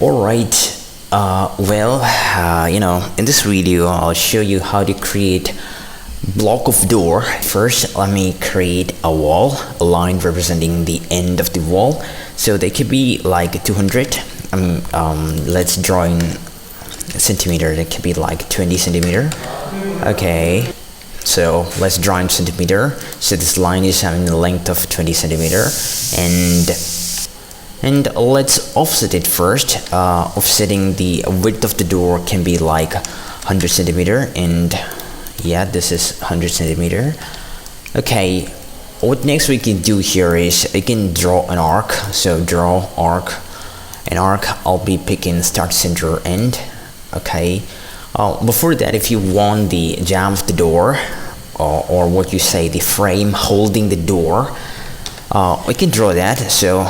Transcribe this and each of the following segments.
Alright, in this video I'll show you how to create block of door. First, let me create a wall, a line representing the end of the wall. So they could be like 200. Let's draw in centimeter. That could be like 20 centimeter. Okay, so let's draw in centimeter. So this line is having a length of 20 centimeter, and let's offset it first. Offsetting the width of the door can be like 100 centimeter, and yeah, this is 100 centimeter. Okay, what next we can do here is we can draw an arc. So draw an arc. I'll be picking start, center, end. Okay, before that, if you want the jamb of the door, or what you say, the frame holding the door, we can draw that. So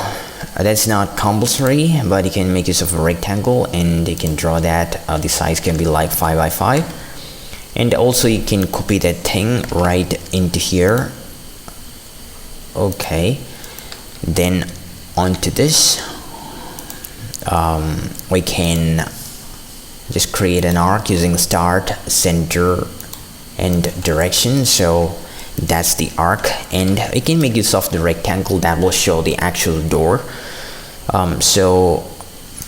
that's not compulsory, but you can make use of a rectangle and you can draw that. The size can be like 5 by 5, and also you can copy that thing right into here. Okay, then onto this, we can just create an arc using start, center, and direction. So that's the arc, and we can make use of the rectangle that will show the actual door. So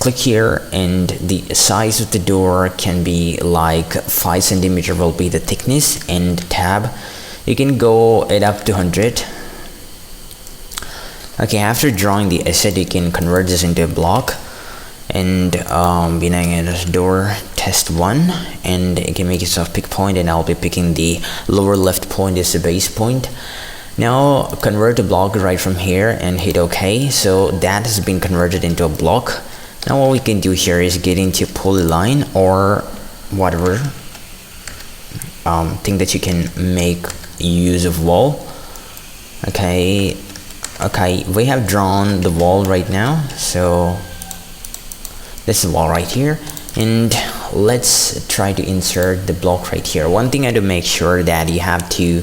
click here, and the size of the door can be like 5 centimeter will be the thickness, and tab, you can go it up to 100. Okay, after drawing the asset, you can convert this into a block, and be naming it as door test 1, and you can make use of pick point, and I'll be picking the lower left point is the base point. Now convert the block right from here and hit OK. So that has been converted into a block. Now what we can do here is get into polyline or whatever thing that you can make use of wall. Okay, we have drawn the wall right now. So this is the wall right here, and let's try to insert the block right here. One thing I have to make sure that you have to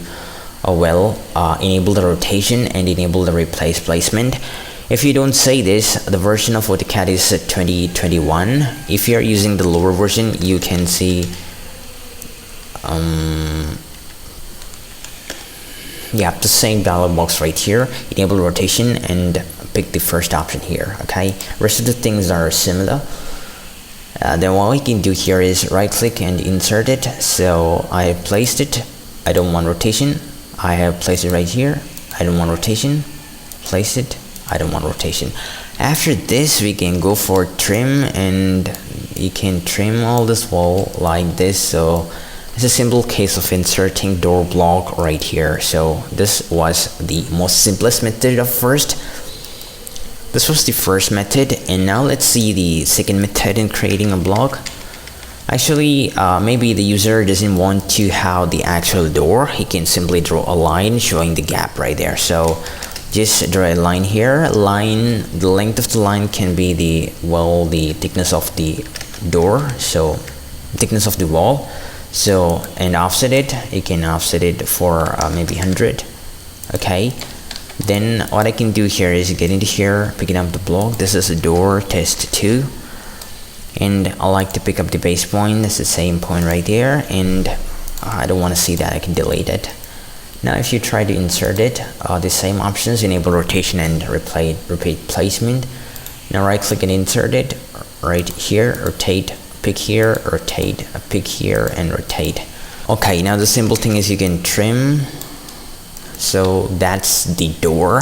enable the rotation and enable the replace placement. If you don't say this, the version of Autocad is 2021. If you're using the lower version, you can see the same dialog box right here, enable rotation, and pick the first option here. Okay, rest of the things are similar. Then what we can do here is right click and insert it. So I have placed it, I don't want rotation. I have placed it right here, I don't want rotation. Place it, I don't want rotation. After this, we can go for trim, and you can trim all this wall like this. So it's a simple case of inserting door block right here. So this was the most simplest method of first. This was the first method, and now let's see the second method in creating a block. Actually, maybe the user doesn't want to have the actual door. He can simply draw a line showing the gap right there. So just draw a line here. The length of the line can be the thickness of the door, so thickness of the wall. So, and offset it, you can offset it for maybe 100. Okay, then what I can do here is get into here, picking up the block. This is a door test 2, and I like to pick up the base point. That's the same point right there, and I don't want to see that. I can delete it. Now if you try to insert it, the same options, enable rotation and repeat placement. Now right click and insert it right here, rotate, pick here, rotate, pick here, and rotate. Okay, now the simple thing is you can trim. So that's the door.